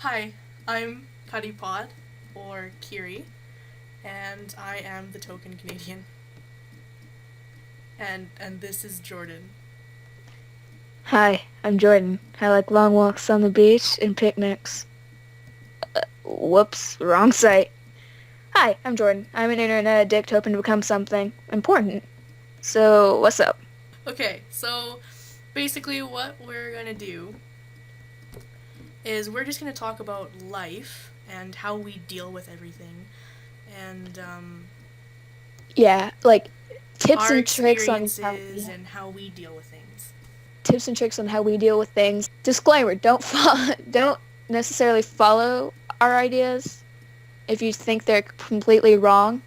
Hi, I'm Putty Pod, or Kiri, and I am the token Canadian. And this is Jordan. Hi, I'm Jordan. I like long walks on the beach and picnics. Whoops, wrong site. Hi, I'm Jordan. I'm an internet addict hoping to become something important. So, what's up? Okay, so basically, what we're gonna do is we're just gonna talk about life and how we deal with everything, and Yeah, like tips our and tricks on how experiences and how we deal with things. tips and tricks on how we deal with things. Disclaimer, don't follow, don't necessarily follow our ideas if you think they're completely wrong.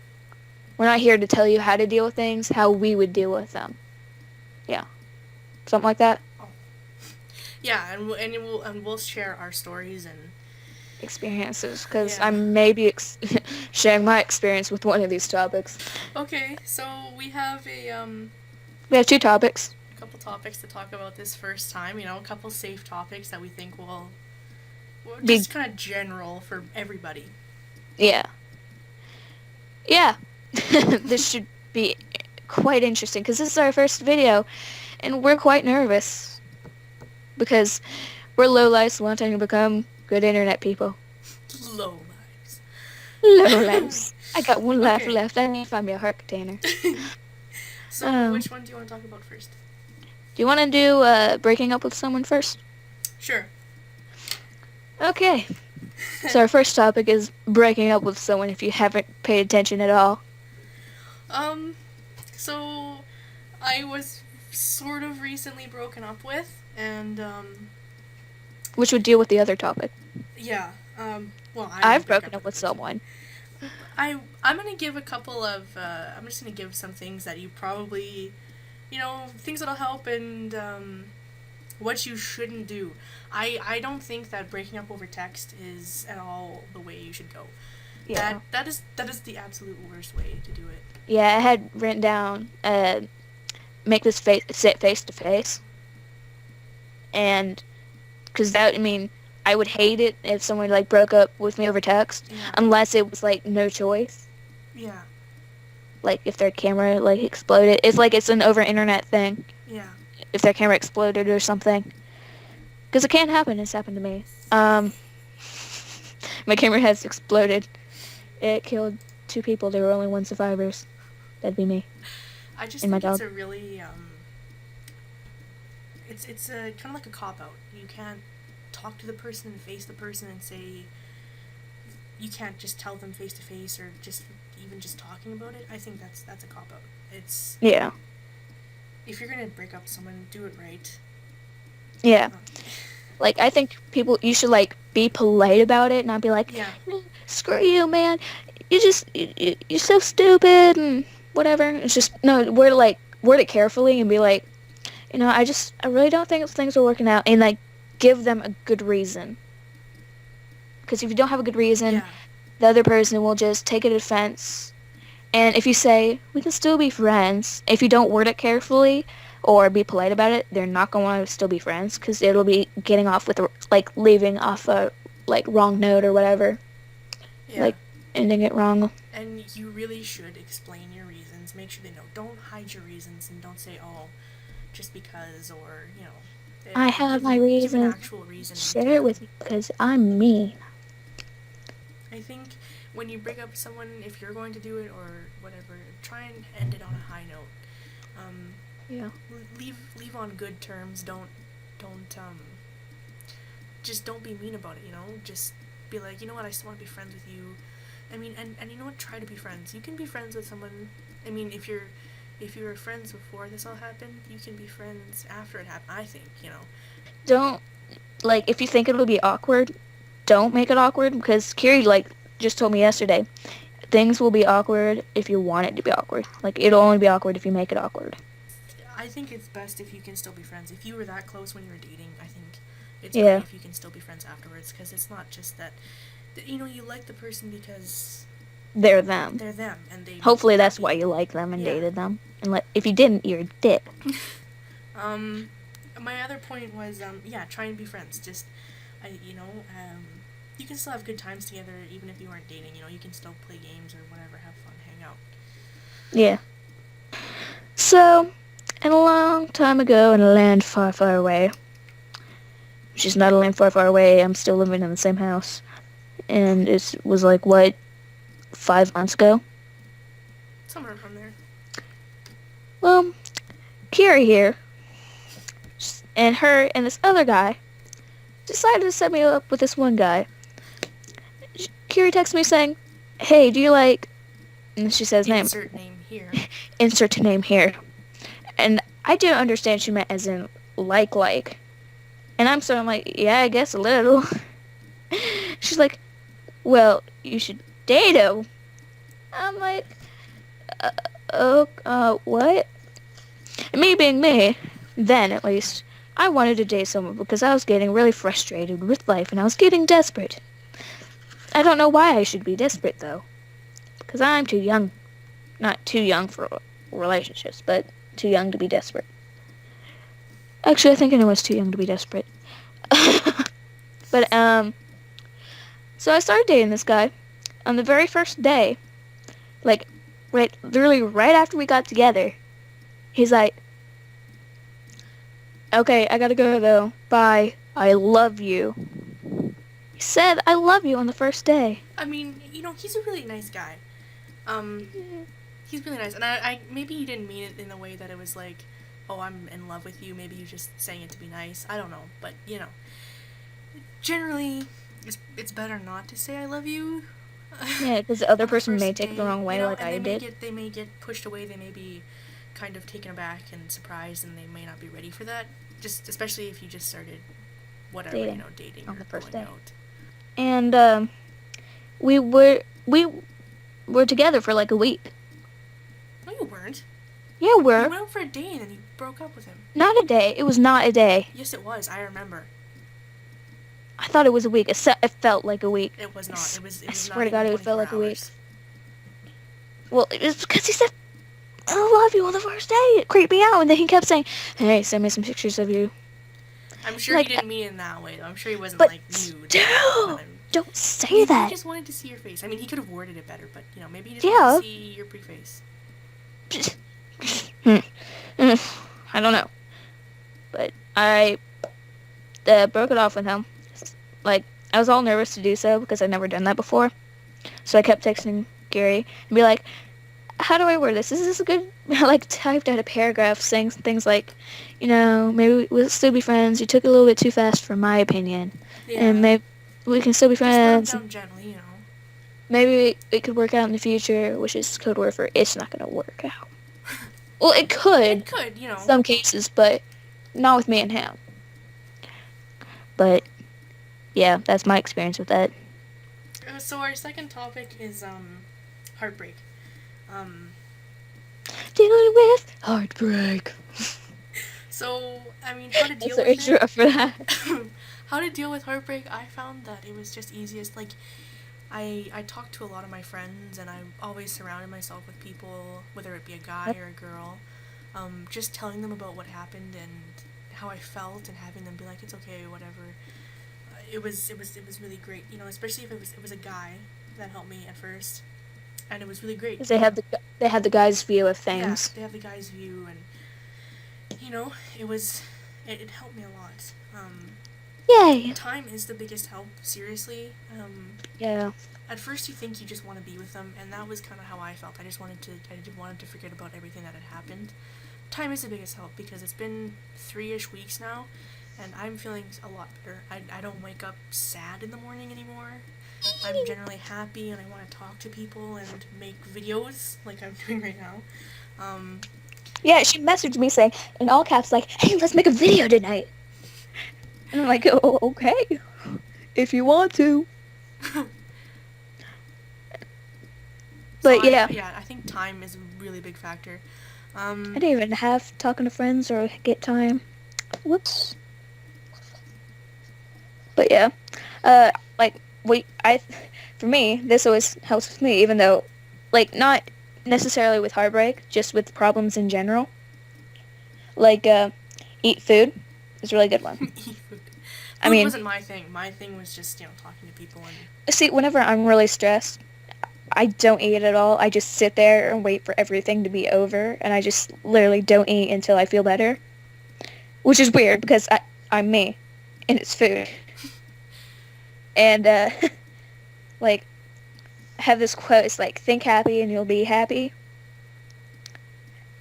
We're not here to tell you how to deal with things, how we would deal with them. Yeah, something like that. Oh. Yeah, and we'll share our stories and Experiences because yeah. I'm maybe sharing my experience with one of these topics. Okay, so we have We have two topics. a couple topics to talk about this first time. A couple safe topics that we think will Be just kind of general for everybody. yeah, yeah. This should be quite interesting because this is our first video, and we're quite nervous because we're low lives wanting to become good internet people. Low lives. Low lives. I got one life Okay. left. I need to find me a heart container. So Um, which one do you want to talk about first? do you want to do breaking up with someone first? Sure. Okay. So our first topic is breaking up with someone if you haven't paid attention at all. um. So I was sort of recently broken up with, and Which would deal with the other topic. yeah. Well, I didn't I've break broken up up with the with person. someone. I'm gonna give a couple of. I'm just gonna give some things that you probably, things that'll help and what you shouldn't do. I don't think that breaking up over text is at all the way you should go. Yeah. That is the absolute worst way to do it. Yeah, I had written down make this face sit face to face, and because that I mean I would hate it if someone like broke up with me over text, Yeah. unless it was like no choice. Yeah. Like if their camera like exploded, it's like it's an over internet thing. Yeah. If their camera exploded or something, because it can happen. It's happened to me. Um, my camera has exploded. It killed two people. There were only one survivors. That'd be me I just and my think it's dog. a really it's a kind of like a cop out. You can't talk to the person and face the person and say you can't just tell them face to face or just even just talking about it. I think that's a cop out. It's Yeah, if you're gonna break up with someone, do it right. yeah. Um, Like I think people you should like be polite about it, not be like, yeah, "Screw you, man. You're so stupid and whatever." It's just no, word it carefully and be like, I really don't think things are working out, and like give them a good reason. Because if you don't have a good reason, yeah, the other person will just take a defense. And if you say we can still be friends, if you don't word it carefully or be polite about it, they're not gonna want to still be friends because it'll be getting off with like leaving off a like wrong note or whatever, yeah. like ending it wrong. And you really should explain your reasons. Make sure they know. Don't hide your reasons and don't say, "Oh, just because," or I have my give an reasons. actual reason. Share it with me because I'm mean. I think when you break up with someone, if you're going to do it or whatever, try and end it on a high note. Um, Yeah. leave on good terms. Don't just don't be mean about it. Just be like, you know what, I still want to be friends with you. I mean, and you know what, try to be friends. You can be friends with someone. I mean, if you were friends before this all happened, you can be friends after it happened. I think. Don't like if you think it'll be awkward, don't make it awkward because Kiri like just told me yesterday things will be awkward if you want it to be awkward. Like it'll only be awkward if you make it awkward. I think it's best if you can still be friends. If you were that close when you were dating, I think it's great Yeah. if you can still be friends afterwards because it's not just that you like the person because They're them. they're them and they make you Hopefully that's why happy. you like them and Yeah. dated them. And if you didn't, you're a dick. um, my other point was yeah, try and be friends. Just I you can still have good times together even if you aren't dating. You know, you can still play games or whatever, have fun, hang out. Yeah. So, and a long time ago in a land far, far away, which is not a land far, far away, I'm still living in the same house. And it was like, what, 5 months ago? Somewhere around there. Well, Kira here, and her and this other guy decided to set me up with this one guy. Kira texts me saying, hey, do you like... And she says name. Insert name here. Insert name here. And I didn't understand she meant as in like. And I'm sort of like, yeah, I guess a little. She's like, well, you should date him. I'm like, what? And me being me, then at least, I wanted to date someone because I was getting really frustrated with life and I was getting desperate. I don't know why I should be desperate, though. Because I'm too young. Not too young for relationships, but too young to be desperate. Actually, I think anyone's too young to be desperate. But, so I started dating this guy. On the very first day, like, literally right after we got together, he's like, okay, I gotta go, though. Bye. I love you. He said, I love you on the first day. I mean, you know, he's a really nice guy. He's really nice. And I maybe he didn't mean it in the way that it was like, oh, I'm in love with you. Maybe you're just saying it to be nice. I don't know. But, you know, generally, it's better not to say I love you. Yeah, because the other person may take it the wrong way, you know, like I did. They may get pushed away. They may be kind of taken aback and surprised, and they may not be ready for that. Just especially if you just started, whatever, dating on or the first going day. out. And we were together for like a week. No, you weren't. Yeah, we were. You went out for a day and then you broke up with him. Not a day. It was not a day. Yes, it was. I remember. I thought it was a week. It felt like a week. It was not. It was. I Not swear to even God, it felt like 24 a week. hours. Well, it was because he said, I love you on the first day. It creeped me out. And then he kept saying, hey, send me some pictures of you. I'm sure like, he didn't mean it in that way, though. I'm sure he wasn't but like nude. Still, don't say maybe that. He just wanted to see your face. I mean, he could have worded it better, but, you know, maybe he just Yeah. wanted to see your pretty face. I don't know. But I broke it off with him. Like, I was all nervous to do so because I'd never done that before. So I kept texting Gary and be like, how do I word this? Is this a good... I, like, typed out a paragraph saying things like, you know, maybe we'll still be friends. You took it a little bit too fast for my opinion. Yeah. And maybe we can still be friends. Just let him down gently, you know. Maybe it could work out in the future, which is code word for it's not going to work out. Well, it could. It could, you know. Some cases, but not with me and him. But, yeah, that's my experience with that. So our second topic is, heartbreak. Dealing with heartbreak. So, I mean, how to deal That's with the intro for that. How to deal with heartbreak, I found that it was just easiest, like, I talked to a lot of my friends, and I always surrounded myself with people, whether it be a guy or a girl, just telling them about what happened and how I felt, and having them be like, it's okay, whatever. It was really great, you know, especially if it was a guy that helped me at first, and it was really great. They had the guy's view of things. Yeah, they have the guy's view, and, you know, it helped me a lot. Yay! Time is the biggest help, seriously. Yeah. At first you think you just want to be with them, and that was kind of how I felt. I wanted to forget about everything that had happened. Time is the biggest help, because it's been 3-ish weeks now, and I'm feeling a lot better. I don't wake up sad in the morning anymore. I'm generally happy, and I want to talk to people and make videos, like I'm doing right now. Yeah, she messaged me saying, in all caps, like, hey, let's make a video tonight. And I'm like, oh, okay. If you want to. But, yeah. I think time is a really big factor. I didn't even have talking to friends or get time. Whoops. But, yeah. For me, this always helps with me, even though, like, not necessarily with heartbreak, just with problems in general. Like, eat food is a really good one. Eat food. I Food mean, wasn't my thing. My thing was just, talking to people and... see, whenever I'm really stressed, I don't eat at all. I just sit there and wait for everything to be over, and I just literally don't eat until I feel better. Which is weird, because I'm me, and it's food. And, like, I have this quote, it's like, think happy and you'll be happy.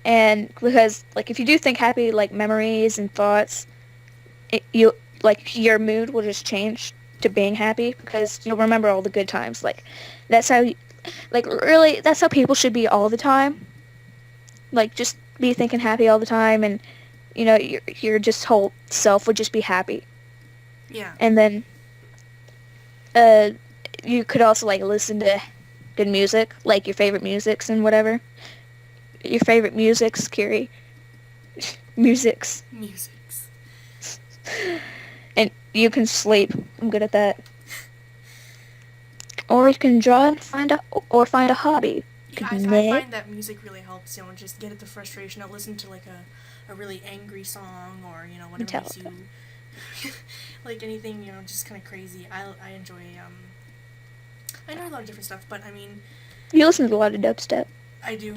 And because, like, if you do think happy, like, memories and thoughts, your mood will just change to being happy, because you'll remember all the good times. Like, that's how, really, that's how people should be all the time. Like, just be thinking happy all the time, and, your just whole self would just be happy. Yeah. And then, you could also, like, listen to good music, like your favorite musics and whatever. Your favorite musics, Kiri. Musics. And you can sleep. I'm good at that. Or you can draw and find a hobby. Yeah, I find that music really helps, just get at the frustration. I'll listen to, like, a really angry song, or, whatever makes you... like, anything, just kind of crazy. I enjoy, I know a lot of different stuff, but, I mean... You listen to a lot of dubstep. I do.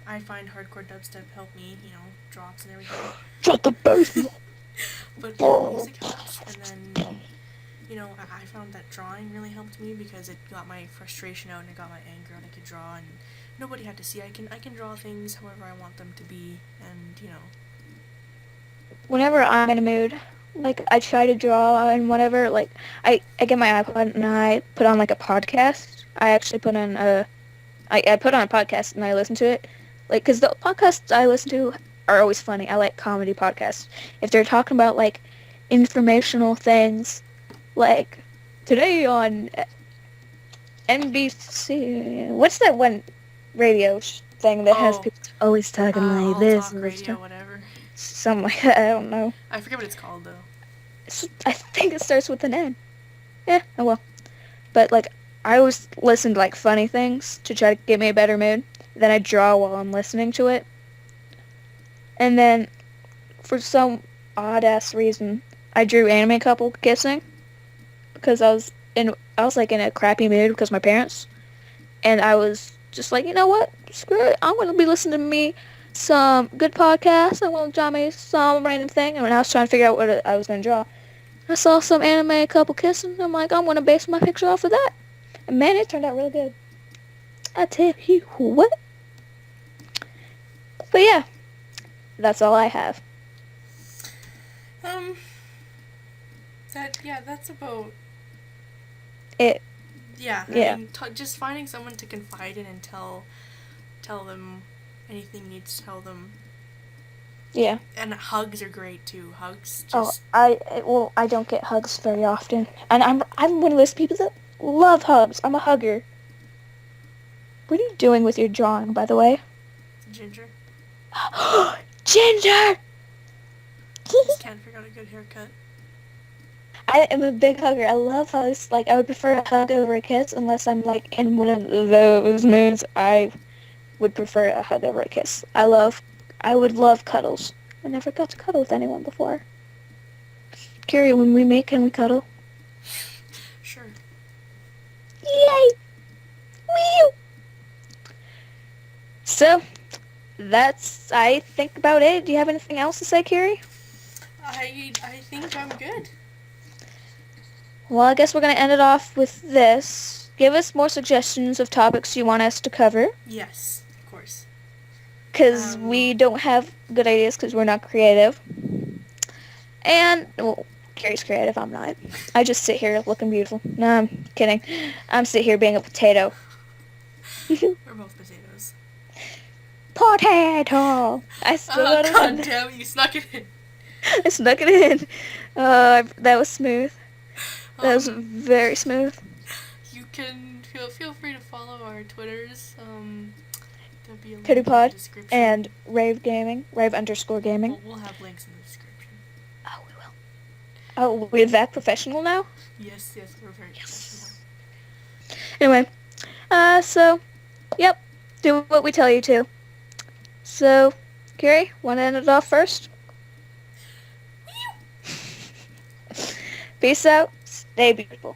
I find hardcore dubstep help me, drops and everything. Shut the basement! But music helps, and then... I found that drawing really helped me, because it got my frustration out and it got my anger out. I could draw, and nobody had to see. I can draw things however I want them to be, and Whenever I'm in a mood, like, I try to draw and whatever, like, I get my iPod and I put on, like, a podcast. I actually put on I put on a podcast and I listen to it. Like, because the podcasts I listen to are always funny. I like comedy podcasts. If they're talking about, like, informational things, like, today on NBC, what's that one radio thing that has people always talking like this? Talk radio, whatever. Something like that, I don't know. I forget what it's called, though. I think it starts with an N. Yeah, oh well. But, like, I always listen to, like, funny things to try to get me a better mood. Then I draw while I'm listening to it. And then, for some odd-ass reason, I drew anime couple kissing. Because I was like in a crappy mood because of my parents, and I was just like, you know what, screw it, I'm gonna be listening to me some good podcasts. I'm gonna draw me some random thing. And when I was trying to figure out what I was gonna draw, I saw some anime couple kissing. I'm like, I'm gonna base my picture off of that, and man, it turned out really good. I tell you what. But yeah, that's all I have. That's about it. Yeah. I mean, just finding someone to confide in and tell them anything you need to tell them. Yeah. And hugs are great too. Hugs just... I don't get hugs very often. And I'm one of those people that love hugs. I'm a hugger. What are you doing with your drawing, by the way? Ginger. Ginger! Just can't figure out a good haircut. I am a big hugger. I love hugs. Like, I would prefer a hug over a kiss, unless I'm, like, in one of those moods. I would prefer a hug over a kiss. I would love cuddles. I never got to cuddle with anyone before. Kiri, when we meet, can we cuddle? Sure. Yay! Woo! So, that's, I think, about it. Do you have anything else to say, Kiri? I think I'm good. Well, I guess we're going to end it off with this. Give us more suggestions of topics you want us to cover. Yes, of course. Because we don't have good ideas because we're not creative. And, well, Kiri's creative, I'm not. I just sit here looking beautiful. No, I'm kidding. I'm sitting here being a potato. We're both potatoes. Potato! I still got it in. God damn it, you snuck it in. I snuck it in. That was smooth. That was very smooth. You can feel free to follow our Twitters. There'll be a link PittyPod in the description. and Rave Gaming, Rave_gaming. We'll have links in the description. Oh, we will. Oh, we're that professional now? Yes, we're very professional. Anyway, so, yep, do what we tell you to. So, Kiri, want to end it off first? Peace out. Stay beautiful.